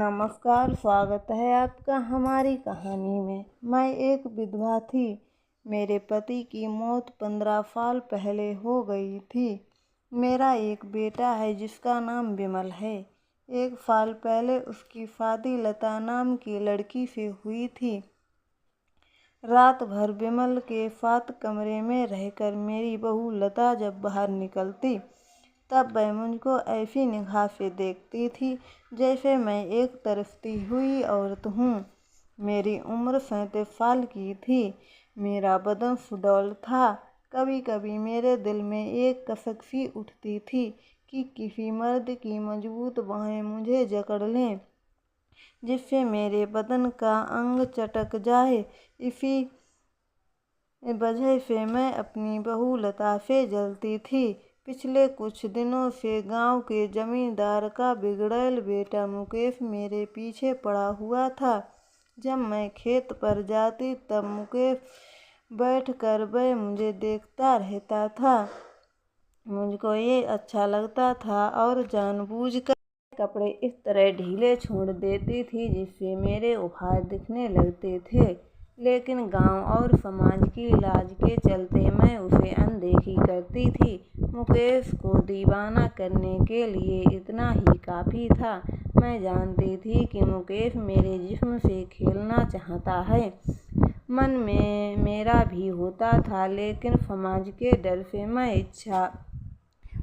नमस्कार, स्वागत है आपका हमारी कहानी में। मैं एक विधवा थी। मेरे पति की मौत 15 साल पहले हो गई थी। मेरा एक बेटा है जिसका नाम विमल है। 1 साल पहले उसकी शादी लता नाम की लड़की से हुई थी। रात भर विमल के साथ कमरे में रहकर मेरी बहू लता जब बाहर निकलती तब वह मुझको ऐसी निगाह से देखती थी जैसे मैं एक तरसती हुई औरत हूँ। मेरी उम्र 37 साल की थी। मेरा बदन सुडौल था। कभी कभी मेरे दिल में एक कसक सी उठती थी कि किसी मर्द की मजबूत बाहें मुझे जकड़ लें जिससे मेरे बदन का अंग चटक जाए। इसी वजह से मैं अपनी बहू लता से जलती थी। पिछले कुछ दिनों से गांव के जमींदार का बिगड़ैल बेटा मुकेश मेरे पीछे पड़ा हुआ था। जब मैं खेत पर जाती तब मुकेश बैठकर वह मुझे देखता रहता था। मुझको ये अच्छा लगता था और जानबूझकर कपड़े इस तरह ढीले छोड़ देती थी जिससे मेरे उभार दिखने लगते थे। लेकिन गांव और समाज की लाज के चलते मैं उसे अनदेखी करती थी। मुकेश को दीवाना करने के लिए इतना ही काफ़ी था। मैं जानती थी कि मुकेश मेरे जिस्म से खेलना चाहता है। मन में मेरा भी होता था, लेकिन समाज के डर से मैं इच्छा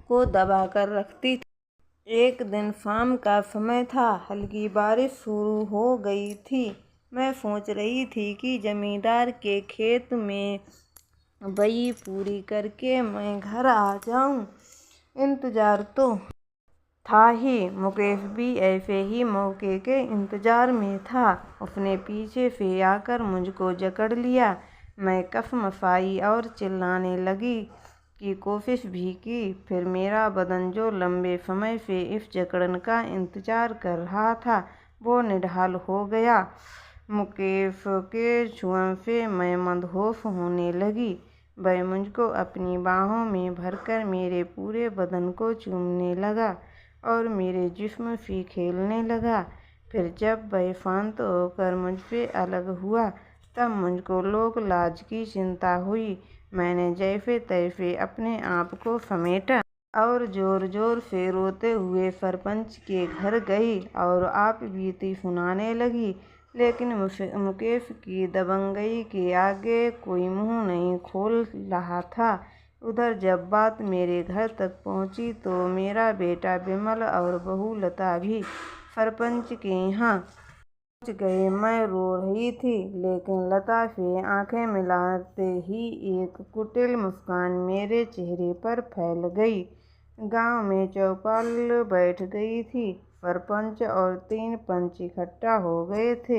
को दबा कर रखती थी। एक दिन शाम का समय था। हल्की बारिश शुरू हो गई थी। मैं सोच रही थी कि जमींदार के खेत में बई पूरी करके मैं घर आ जाऊं। इंतजार तो था ही। मुकेश भी ऐसे ही मौके के इंतजार में था। उसने पीछे से आकर मुझको जकड़ लिया। मैं कसमसाई और चिल्लाने लगी की कोशिश भी की। फिर मेरा बदन जो लंबे समय से इस जकड़न का इंतजार कर रहा था वो निढाल हो गया। मुकेश के छुअन से मैं मदहोश होने लगी। वह मुझको अपनी बाहों में भरकर मेरे पूरे बदन को चूमने लगा और मेरे जिस्म से खेलने लगा। फिर जब वह शांत होकर मुझसे अलग हुआ तब मुझको लोक लाज की चिंता हुई। मैंने जैसे तैसे अपने आप को समेटा और जोर जोर से रोते हुए सरपंच के घर गई और आप बीती सुनाने लगी। लेकिन मुकेश की दबंगई के आगे कोई मुंह नहीं खोल रहा था। उधर जब बात मेरे घर तक पहुंची तो मेरा बेटा विमल और बहू लता भी सरपंच के यहाँ पहुंच गए। मैं रो रही थी, लेकिन लता से आंखें मिलाते ही एक कुटिल मुस्कान मेरे चेहरे पर फैल गई। गांव में चौपाल बैठ गई थी। सरपंच और 3 पंच इकट्ठा हो गए थे।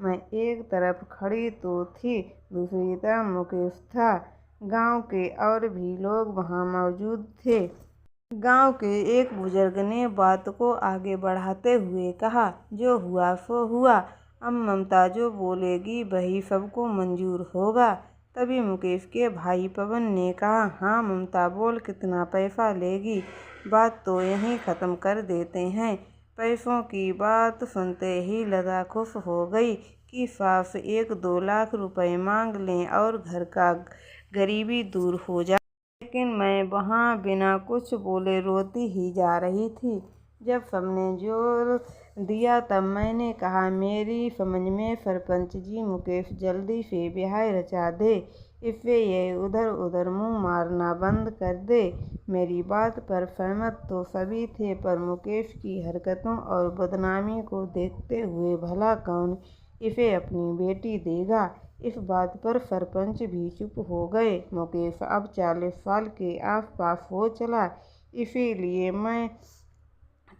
मैं एक तरफ खड़ी तो थी, दूसरी तरफ मुकेश था। गांव के और भी लोग वहां मौजूद थे। गांव के एक बुजुर्ग ने बात को आगे बढ़ाते हुए कहा, जो हुआ सो हुआ। अब ममता जो बोलेगी वही सबको मंजूर होगा। तभी मुकेश के भाई पवन ने कहा, हाँ ममता बोल, कितना पैसा लेगी? बात तो यहीं ख़त्म कर देते हैं। पैसों की बात सुनते ही लता खुश हो गई कि सास 1-2 लाख रुपए मांग लें और घर का गरीबी दूर हो जाए। लेकिन मैं वहाँ बिना कुछ बोले रोती ही जा रही थी। जब सबने जोर दिया तब मैंने कहा, मेरी समझ में सरपंच जी मुकेश जल्दी से ब्याह रचा दे। इससे ये उधर उधर मुंह मारना बंद कर दे। मेरी बात पर सहमत तो सभी थे, पर मुकेश की हरकतों और बदनामी को देखते हुए भला कौन इसे अपनी बेटी देगा। इस बात पर सरपंच भी चुप हो गए। मुकेश अब 40 साल के आसपास हो चला, इसीलिए मैं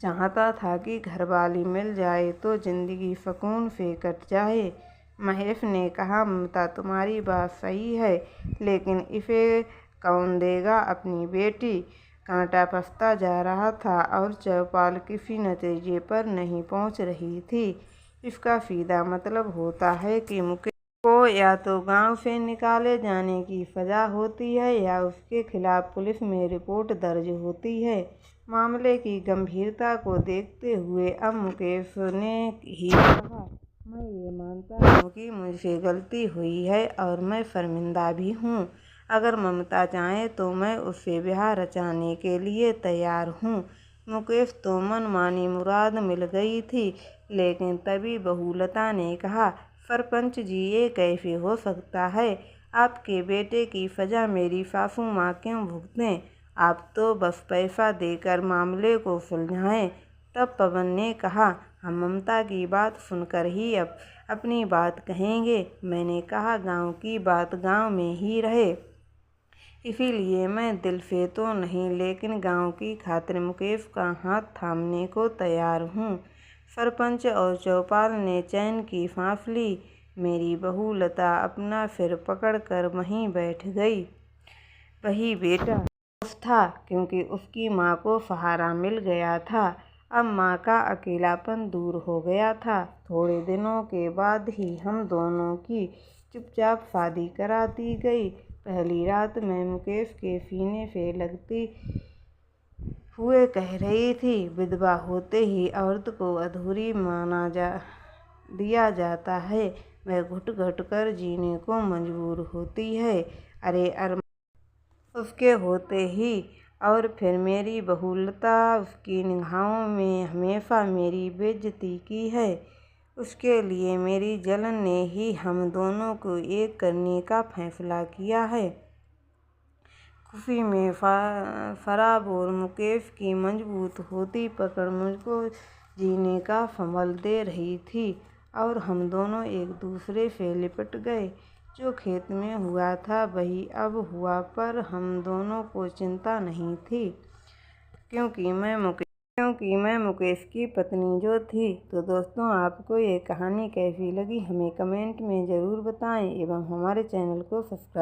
चाहता था कि घरवाली मिल जाए तो जिंदगी सुकून से कट जाए। महेश ने कहा, ममता तुम्हारी बात सही है, लेकिन इसे कौन देगा अपनी बेटी? कांटा फंसता जा रहा था और चौपाल किसी नतीजे पर नहीं पहुंच रही थी। इसका सीधा मतलब होता है कि मुकेश को या तो गांव से निकाले जाने की सजा होती है या उसके खिलाफ पुलिस में रिपोर्ट दर्ज होती है। मामले की गंभीरता को देखते हुए अब मुकेश ने ही कहा, मैं ये मानता हूँ कि मुझसे गलती हुई है और मैं शर्मिंदा भी हूँ। अगर ममता चाहे तो मैं उससे ब्याह रचाने के लिए तैयार हूँ। मुकेश तो मनमानी मुराद मिल गई थी, लेकिन तभी बहू लता ने कहा, सरपंच जी ये कैसे हो सकता है? आपके बेटे की सजा मेरी सासू माँ क्यों भुगतें? आप तो बस पैसा देकर मामले को सुलझाएं। तब पवन ने कहा, हम ममता की बात सुनकर ही अब अपनी बात कहेंगे। मैंने कहा गांव की बात गांव में ही रहे, इसीलिए मैं दिल से तो नहीं लेकिन गांव की खातिर मुकेश का हाथ थामने को तैयार हूँ। सरपंच और चौपाल ने चैन की सांस ली। मेरी बहू लता अपना सिर पकड़कर वहीं बैठ गई। वही बेटा खुश था क्योंकि उसकी माँ को सहारा मिल गया था। अब माँ का अकेलापन दूर हो गया था। थोड़े दिनों के बाद ही हम दोनों की चुपचाप शादी करा दी गई। पहली रात मैं मुकेश के सीने से लगती हुए कह रही थी, विधवा होते ही औरत को अधूरी माना दिया जाता है, वह घुट घुट कर जीने को मजबूर होती है। अरे उसके होते ही। और फिर मेरी बहू लता उसकी निगाहों में हमेशा मेरी बेइज्जती की है। उसके लिए मेरी जलन ने ही हम दोनों को एक करने का फैसला किया है। खुशी में शराब और मुकेश की मजबूत होती पकड़ मुझको जीने का संबल दे रही थी और हम दोनों एक दूसरे से लिपट गए। जो खेत में हुआ था वही अब हुआ, पर हम दोनों को चिंता नहीं थी क्योंकि मैं मुकेश की पत्नी जो थी। तो दोस्तों, आपको ये कहानी कैसी लगी हमें कमेंट में ज़रूर बताएं एवं हमारे चैनल को सब्सक्राइब